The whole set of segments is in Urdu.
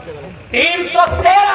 313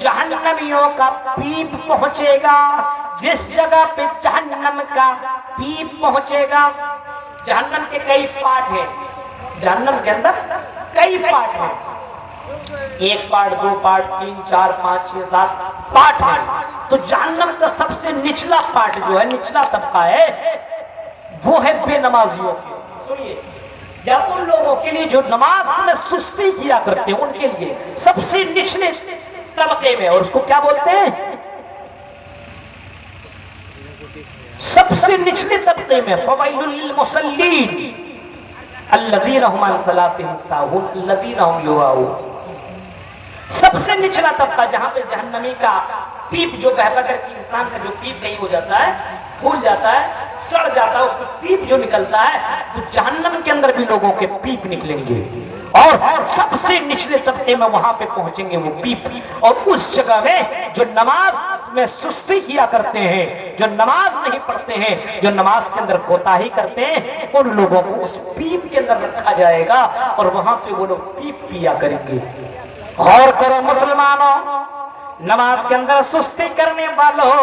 جہنمیوں کا پیپ پہنچے گا، جس جگہ پہ جہنم کا پیپ پہنچے گا. جہنم کے کئی پارٹ ہیں، جہنم کے اندر کئی پارٹ ہیں، 1 پارٹ 2 پارٹ 3 4 5 6 7 پارٹ ہیں. تو جہنم کا سب سے نچلا پارٹ جو ہے، نچلا طبقہ ہے، وہ ہے بے نمازیوں کے. سنیے، یا ان لوگوں کے لیے جو نماز میں سستی کیا کرتے ہیں، ان کے لیے سب سے نچلے طبقے میں، اور اس کو کیا بولتے ہیں؟ سب سے نچلے طبقے میں. فویل للمصلین الذین هم عن صلاتهم ساہون الذین هم یراؤون. سب سے نچلا طبقہ جہاں پہ جہنمی کا پیپ جو بہ کر کے انسان کا جو پیپ کہیں ہو جاتا ہے، پھول جاتا ہے، سڑ جاتا ہے، اس میں پیپ جو نکلتا ہے، تو جہنم کے اندر بھی لوگوں کے پیپ نکلیں گے، اور سب سے نچلے طبقے میں وہاں پہ پہنچیں گے وہ پیپ. اور اس جگہ میں جو نماز میں سستی کیا کرتے ہیں، جو نماز نہیں پڑھتے ہیں، جو نماز کے اندر کوتاہی کرتے ہیں، ان لوگوں کو اس پیپ کے اندر رکھا جائے گا، اور وہاں پہ وہ لوگ پیپ پیا کریں گے. غور کرو مسلمانوں، نماز کے اندر سستی کرنے والوں،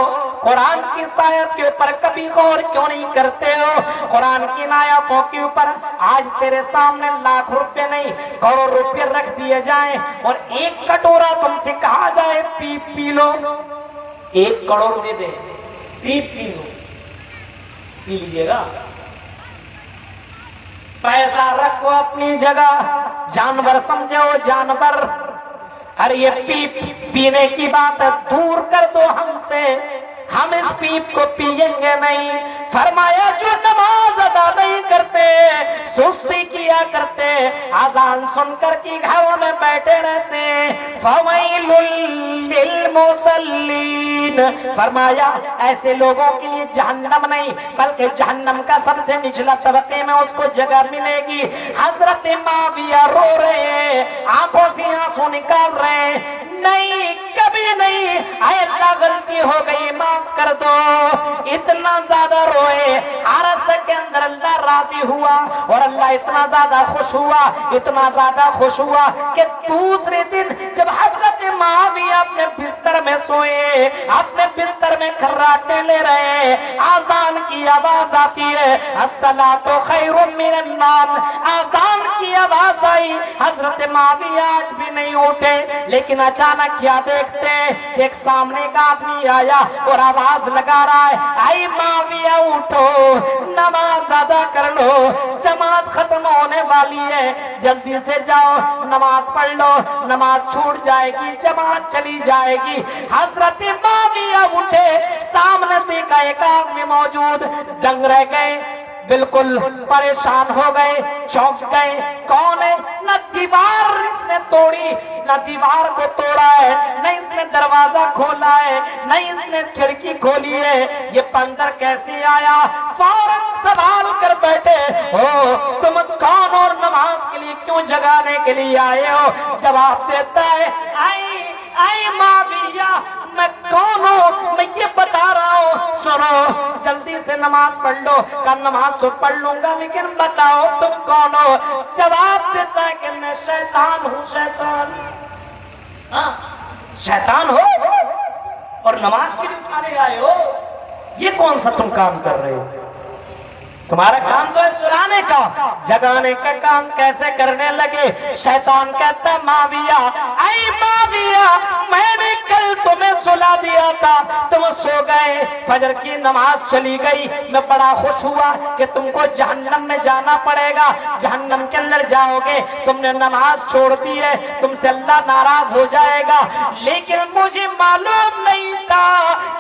قرآن کی آیت کے اوپر کبھی غور کیوں نہیں کرتے ہو؟ قرآن کی آیاتوں کے اوپر آج تیرے سامنے لاکھ روپے نہیں، کروڑ روپے رکھ دیے جائیں، اور 1 کٹورا تم سے کہا جائے پی لو، 1 کروڑ دے دے، پی لو، پی لیجئے گا. پیسہ رکھو اپنی جگہ، جانور سمجھو جانور. ارے یہ پینے کی بات دور کر دو ہم سے، ہم اس پیپ کو پیئیں گے نہیں. فرمایا جو نماز ادا نہیں کرتے، سستی کیا کرتے، اذان سن کر کے گھروں میں بیٹھے رہتے، فویل للمصلین، فرمایا ایسے لوگوں کے لیے جہنم نہیں بلکہ جہنم کا سب سے نچلا طبقے میں اس کو جگہ ملے گی. حضرت معاویہ رو رہے ہیں، آنکھوں سے آنسو نکال رہے ہیں، نہیں کبھی نہیں، اے اللہ غلطی ہو گئی معاف کر دو. اتنا زیادہ روئے، عرش کے اندر اللہ راضی ہوا، اور اللہ اتنا زیادہ خوش ہوا، اتنا زیادہ خوش ہوا کہ دوسرے دن جب حضرت معاویہ اپنے بستر میں سوئے، اپنے بستر میں کھراٹے لے رہے، آذان کی آواز آتی ہے، الصلاۃ خیر من النوم، آذان کی آواز آئی. حضرت معاویہ آج بھی نہیں اٹھے، لیکن اچانک کیا دیکھتے ہیں، ایک سامنے کا آدمی آیا اور آواز لگا رہا ہے، اے معاویہ اٹھو، نماز ادا کر لو، جماعت ختم ہونے والی ہے، جلدی سے جاؤ نماز پڑھ لو، نماز چھوٹ جائے گی، جماعت چلی جائے گی. حضرت معاویہ اٹھے، سامنے دیکھا ایک آدمی موجود، دنگ رہ گئے، بالکل پریشان ہو گئے، چونک گئے. کون ہے؟ نہ دیوار اس نے توڑی، نہ دیوار کو توڑا ہے، نہ اس نے دروازہ کھولا ہے، نہ اس نے کھڑکی کھولی ہے، یہ اندر کیسے آیا؟ فوراً سوال کر بیٹھے، ہو تم کون اور نماز کے لیے کیوں جگانے کے لیے آئے ہو؟ جواب دیتا ہے، اے معاویہ میں کون ہوں، میں یہ بتا رہا ہوں، سنو جلدی سے نماز پڑھ لو. کہ نماز تو پڑھ لوں گا لیکن بتاؤ تم کون ہو؟ جواب دیتا ہے کہ میں شیطان ہوں. شیطان؟ ہاں شیطان ہو اور نماز کے لیے اٹھانے آئے ہو؟ یہ کون سا تم کام کر رہے ہو؟ تمہارا کام تو ہے سلانے کا، جگانے کا کام کیسے کرنے لگے؟ شیطان کہتا ہے معاویہ، اے معاویہ میں نے کل تمہیں سلا دیا تھا، تم سو گئے، فجر کی نماز چلی گئی، میں بڑا خوش ہوا کہ تم کو جہنم میں جانا پڑے گا، جہنم کے اندر جاؤ گے، تم نے نماز چھوڑ دی ہے، تم سے اللہ ناراض ہو جائے گا. لیکن مجھے معلوم نہیں تھا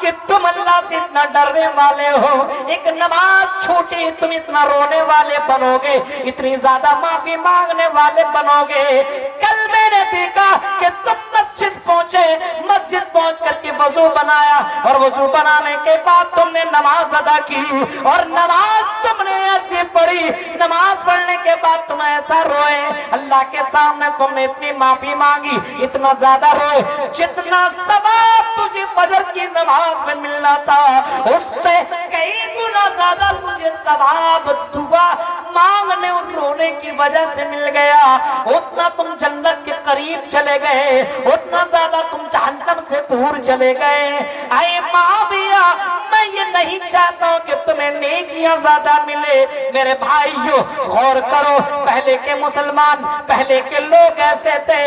کہ تم اللہ سے اتنا ڈرنے والے ہو، ایک نماز چھوٹی تم اتنا رونے والے بنو گے، اتنی زیادہ معافی مانگنے والے بنو گے. کل میں نے دیکھا کہ تم مسجد پہنچے، مسجد پہنچ کر کے وضو بنایا، اور وضو بنانے کے بعد تم نے نماز ادا کی، اور نماز تم نے ایسی پڑھی، نماز پڑھنے کے بعد تم ایسا روئے، اللہ کے سامنے تم نے اتنی معافی مانگی، اتنا زیادہ روئے، جتنا ثواب تجھے فجر کی نماز میں ملنا تھا اس سے کئی گنا زیادہ تجھے ثواب دعا مانگنے اور رونے کی وجہ سے مل گیا، اتنا تم جنت کے قریب چلے گئے، اتنا زیادہ تم جہنم سے دور چلے گئے۔ اے معاویہ، میں یہ نہیں چاہتا ہوں کہ تمہیں نیکیاں زیادہ ملے۔ میرے بھائیو غور کرو، پہلے کے مسلمان، پہلے کے لوگ ایسے تھے،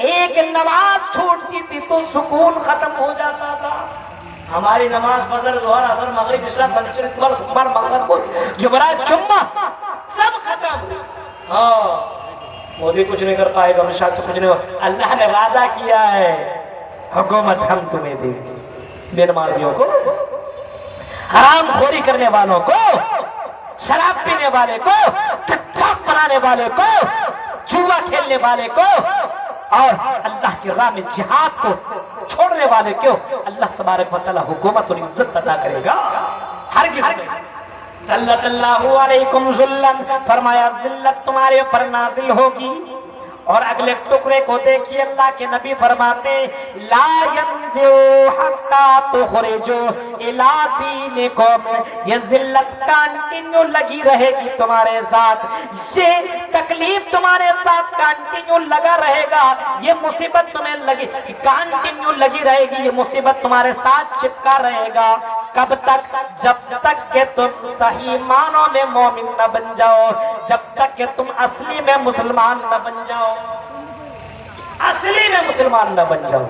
ایک نماز چھوٹتی تھی تو سکون ختم ہو جاتا تھا۔ ہماری نماز فجر، ظہر، عصر، مغرب، عشاء، فجر، اتوار، سوموار، منگل، جمعرات، جمعہ سب ختم۔ ہاں مودی کچھ نہیں کر پائے گا، امت سے کچھ نہیں ہوگا۔ اللہ نے وعدہ کیا ہے حکومت ہم تمہیں دیں گے۔ بے نمازیوں کو، حرام خوری کرنے والوں کو، شراب پینے والے کو، ٹک ٹاک بنانے والے کو، جوا کھیلنے والے کو، اور اللہ کی راہ میں جہاد کو چھوڑنے والے کو اللہ تبارک و تعالی حکومت اور عزت عطا کرے گا۔ ہرگز نہیں۔ صلی اللہ علیکم ذلن، فرمایا ذلت تمہارے اوپر نازل ہوگی۔ اور اگلے ٹکڑے کو دیکھیے، اللہ کے نبی فرماتے لا ينزع حتى تخرجوا الى دینکم، یہ ذلت کانٹینیو لگی رہے گی تمہارے ساتھ، یہ تکلیف تمہارے ساتھ کانٹینیو لگا رہے گا، یہ مصیبت تمہیں لگی کانٹینیو لگی رہے گی، یہ مصیبت تمہارے ساتھ چپکا رہے گا۔ کب تک؟ جب تک کہ تم صحیح معنوں میں مومن نہ بن جاؤ، جب تک کہ تم اصلی میں مسلمان نہ بن جاؤ، اصلی میں مسلمان نہ بن جاؤ۔